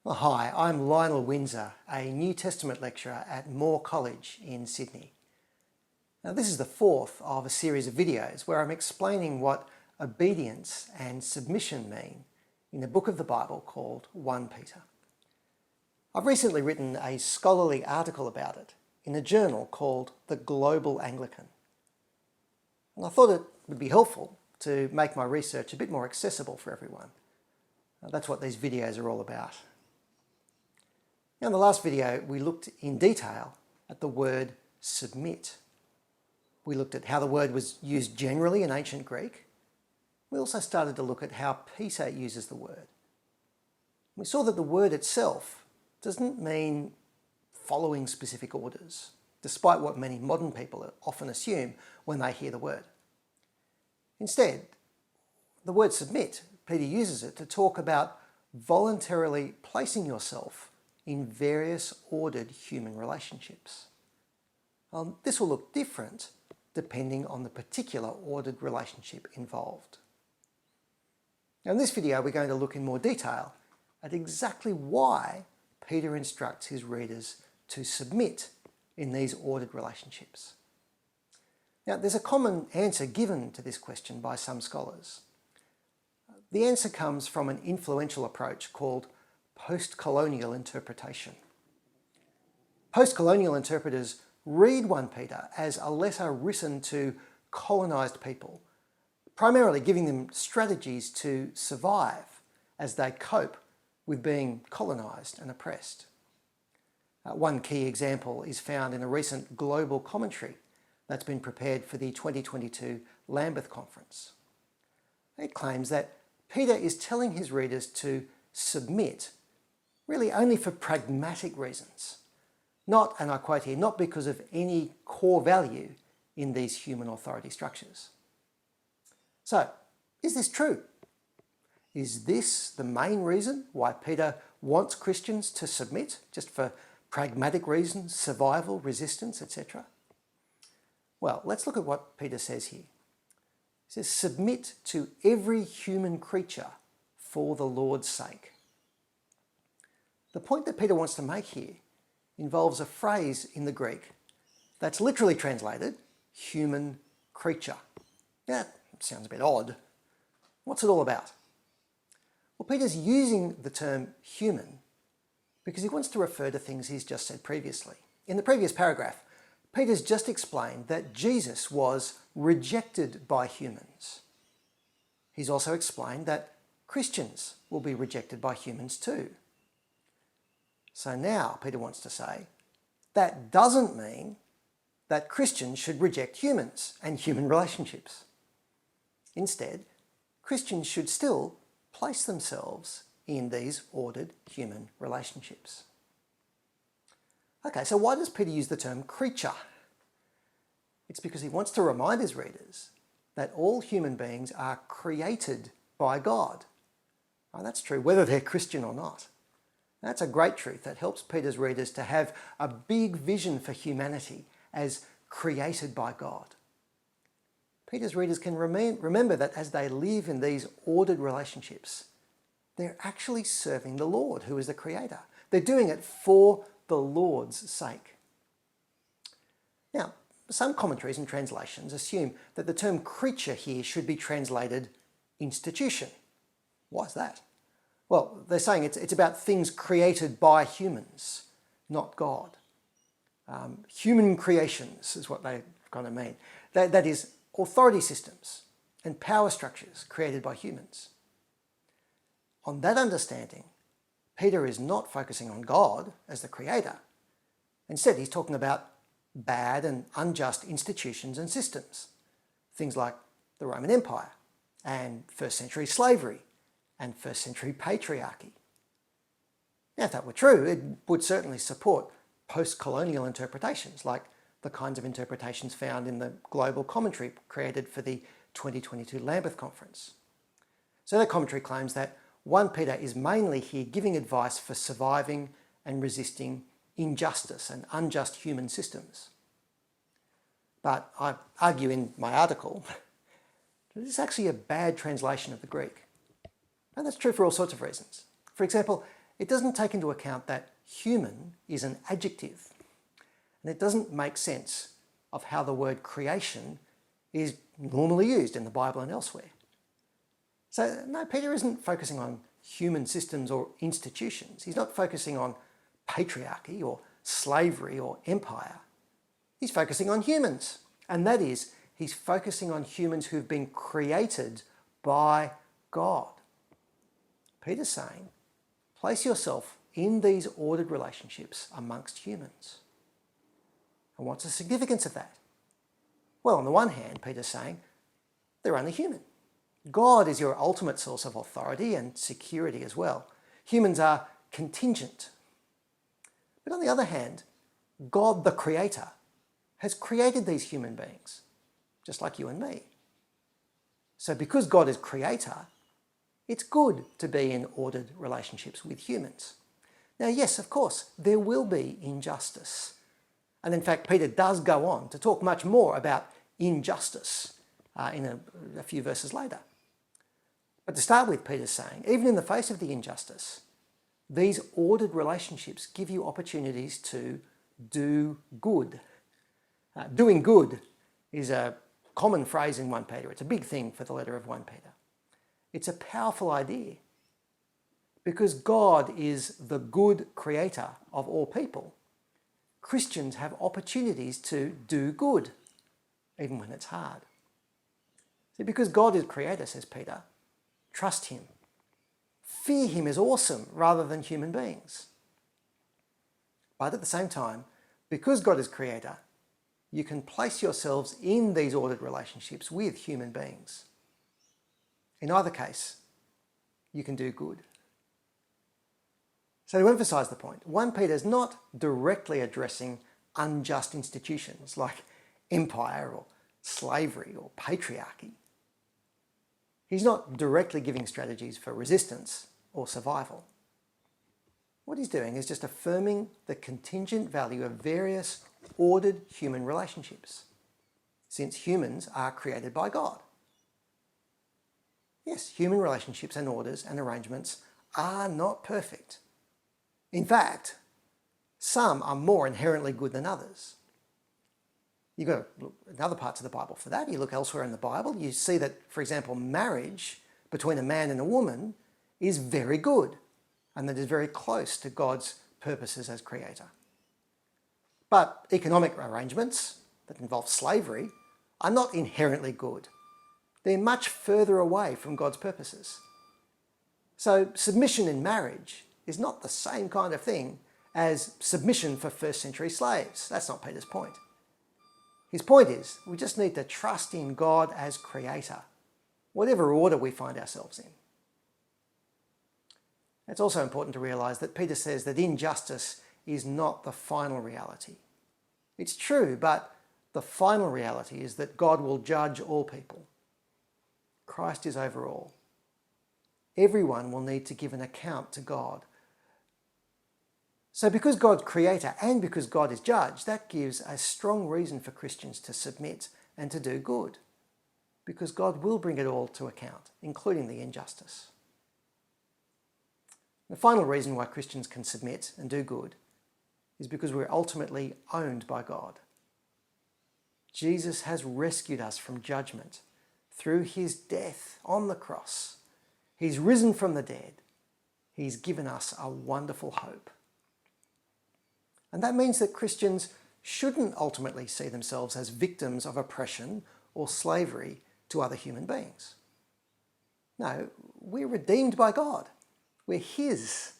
Well, hi, I'm Lionel Windsor, a New Testament lecturer at Moore College in Sydney. Now, this is the fourth of a series of videos where I'm explaining what obedience and submission mean in a book of the Bible called 1 Peter. I've recently written a scholarly article about it in a journal called the Global Anglican. And I thought it would be helpful to make my research a bit more accessible for everyone. That's what these videos are all about. Now, in the last video, we looked in detail at the word submit. We looked at how the word was used generally in ancient Greek. We also started to look at how Peter uses the word. We saw that the word itself doesn't mean following specific orders, despite what many modern people often assume when they hear the word. Instead, the word submit, Peter uses it to talk about voluntarily placing yourself in various ordered human relationships. This will look different depending on the particular ordered relationship involved. Now, in this video, we're going to look in more detail at exactly why Peter instructs his readers to submit in these ordered relationships. Now, there's a common answer given to this question by some scholars. The answer comes from an influential approach called postcolonial interpretation. Postcolonial interpreters read 1 Peter as a letter written to colonised people, primarily giving them strategies to survive as they cope with being colonised and oppressed. One key example is found in a recent global commentary that's been prepared for the 2022 Lambeth Conference. It claims that Peter is telling his readers to submit really only for pragmatic reasons. Not, and I quote here, not because of any core value in these human authority structures. So, is this true? Is this the main reason why Peter wants Christians to submit, just for pragmatic reasons, survival, resistance, etc.? Well, let's look at what Peter says here. He says, submit to every human creature for the Lord's sake. The point that Peter wants to make here involves a phrase in the Greek that's literally translated human creature. Now, that sounds a bit odd. What's it all about? Well, Peter's using the term human because he wants to refer to things he's just said previously. In the previous paragraph, Peter's just explained that Jesus was rejected by humans. He's also explained that Christians will be rejected by humans too. So now Peter wants to say that doesn't mean that Christians should reject humans and human relationships. Instead, Christians should still place themselves in these ordered human relationships. Okay, so why does Peter use the term creature? It's because he wants to remind his readers that all human beings are created by God. Well, that's true whether they're Christian or not. That's a great truth that helps Peter's readers to have a big vision for humanity as created by God. Peter's readers can remember that as they live in these ordered relationships, they're actually serving the Lord, who is the Creator. They're doing it for the Lord's sake. Now, some commentaries and translations assume that the term creature here should be translated institution. Why is that? Well, they're saying it's about things created by humans, not God. Human creations is what they kind of mean. That is, authority systems and power structures created by humans. On that understanding, Peter is not focusing on God as the creator. Instead, he's talking about bad and unjust institutions and systems. Things like the Roman Empire and first century slavery and first century patriarchy. Now, if that were true, it would certainly support post-colonial interpretations like the kinds of interpretations found in the global commentary created for the 2022 Lambeth Conference. So that commentary claims that 1 Peter is mainly here giving advice for surviving and resisting injustice and unjust human systems. But I argue in my article that this is actually a bad translation of the Greek. And that's true for all sorts of reasons. For example, it doesn't take into account that human is an adjective, and it doesn't make sense of how the word creation is normally used in the Bible and elsewhere. So no, Peter isn't focusing on human systems or institutions. He's not focusing on patriarchy or slavery or empire. He's focusing on humans. And that is, he's focusing on humans who've been created by God. Peter's saying, place yourself in these ordered relationships amongst humans. And what's the significance of that? Well, on the one hand, Peter's saying, they're only human. God is your ultimate source of authority and security as well. Humans are contingent. But on the other hand, God the Creator has created these human beings, just like you and me. So because God is Creator, it's good to be in ordered relationships with humans. Now, yes, of course, there will be injustice. And in fact, Peter does go on to talk much more about injustice in a few verses later. But to start with, Peter's saying, even in the face of the injustice, these ordered relationships give you opportunities to do good. Doing good is a common phrase in 1 Peter. It's a big thing for the letter of 1 Peter. It's a powerful idea because God is the good creator of all people. Christians have opportunities to do good, even when it's hard. See, because God is creator, says Peter, trust him. Fear him as awesome rather than human beings. But at the same time, because God is creator, you can place yourselves in these ordered relationships with human beings. In either case, you can do good. So to emphasise the point, 1 Peter is not directly addressing unjust institutions like empire or slavery or patriarchy. He's not directly giving strategies for resistance or survival. What he's doing is just affirming the contingent value of various ordered human relationships, since humans are created by God. Yes, human relationships and orders and arrangements are not perfect. In fact, some are more inherently good than others. You've got to look at other parts of the Bible for that. You look elsewhere in the Bible, you see that, for example, marriage between a man and a woman is very good and that is very close to God's purposes as creator. But economic arrangements that involve slavery are not inherently good. They're much further away from God's purposes. So submission in marriage is not the same kind of thing as submission for first century slaves. That's not Peter's point. His point is we just need to trust in God as creator, whatever order we find ourselves in. It's also important to realise that Peter says that injustice is not the final reality. It's true, but the final reality is that God will judge all people. Christ is over all. Everyone will need to give an account to God. So because God's creator and because God is judge, that gives a strong reason for Christians to submit and to do good, because God will bring it all to account, including the injustice. The final reason why Christians can submit and do good is because we're ultimately owned by God. Jesus has rescued us from judgment through his death on the cross. He's risen from the dead. He's given us a wonderful hope. And that means that Christians shouldn't ultimately see themselves as victims of oppression or slavery to other human beings. No, we're redeemed by God. We're his.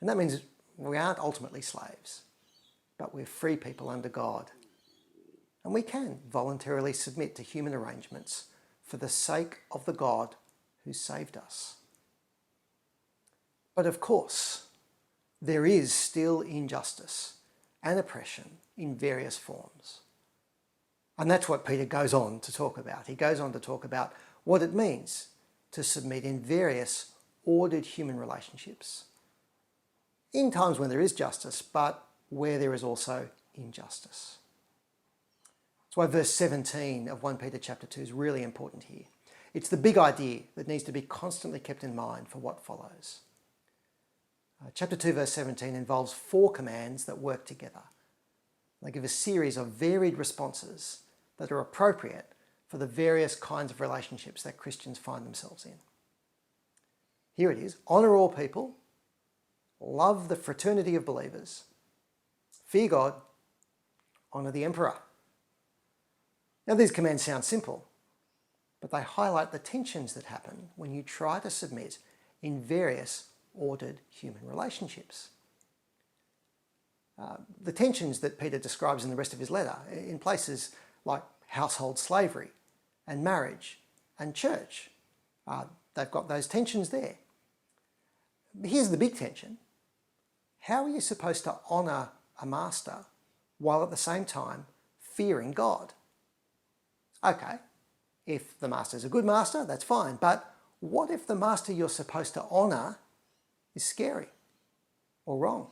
And that means we aren't ultimately slaves, but we're free people under God. And we can voluntarily submit to human arrangements for the sake of the God who saved us. But of course, there is still injustice and oppression in various forms. And that's what Peter goes on to talk about. He goes on to talk about what it means to submit in various ordered human relationships, in times when there is justice, but where there is also injustice. That's why verse 17 of 1 Peter chapter 2 is really important here. It's the big idea that needs to be constantly kept in mind for what follows. Chapter 2, verse 17 involves 4 commands that work together. They give a series of varied responses that are appropriate for the various kinds of relationships that Christians find themselves in. Here it is: honour all people, love the fraternity of believers, fear God, honour the emperor. Now, these commands sound simple, but they highlight the tensions that happen when you try to submit in various ordered human relationships. The tensions that Peter describes in the rest of his letter, in places like household slavery and marriage and church. They've got those tensions there. Here's the big tension. How are you supposed to honour a master while at the same time fearing God? Okay, if the master's a good master, that's fine, but what if the master you're supposed to honour is scary or wrong?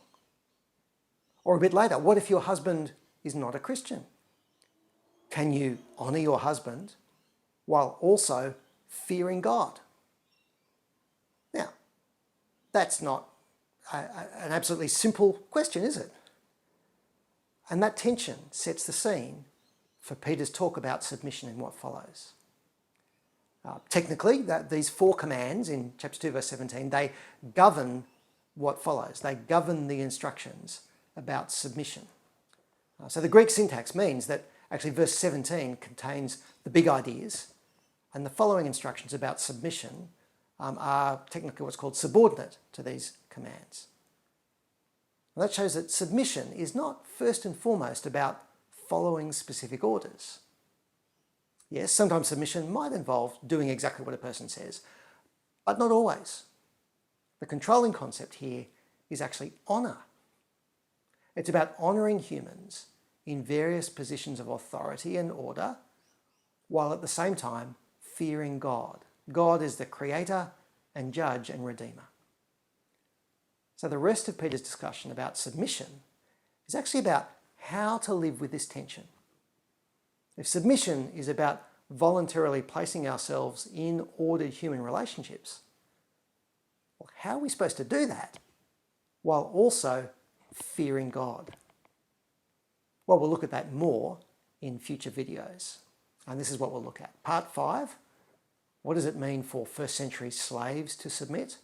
Or a bit later, what if your husband is not a Christian? Can you honour your husband while also fearing God? Now, that's not an absolutely simple question, is it? And that tension sets the scene for Peter's talk about submission in what follows. Technically, these 4 commands in chapter 2, verse 17, they govern what follows. They govern the instructions about submission. So the Greek syntax means that actually verse 17 contains the big ideas, and the following instructions about submission are technically what's called subordinate to these commands. And that shows that submission is not first and foremost about following specific orders. Yes, sometimes submission might involve doing exactly what a person says, but not always. The controlling concept here is actually honour. It's about honouring humans in various positions of authority and order, while at the same time fearing God. God is the creator and judge and redeemer. So the rest of Peter's discussion about submission is actually about how to live with this tension. If submission is about voluntarily placing ourselves in ordered human relationships, well, how are we supposed to do that while also fearing God? Well, we'll look at that more in future videos. And this is what we'll look at. Part 5, what does it mean for first century slaves to submit?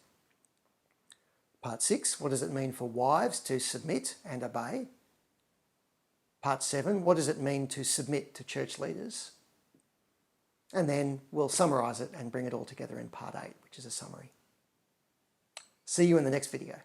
Part 6, what does it mean for wives to submit and obey? Part 7, what does it mean to submit to church leaders? And then we'll summarise it and bring it all together in part 8, which is a summary. See you in the next video.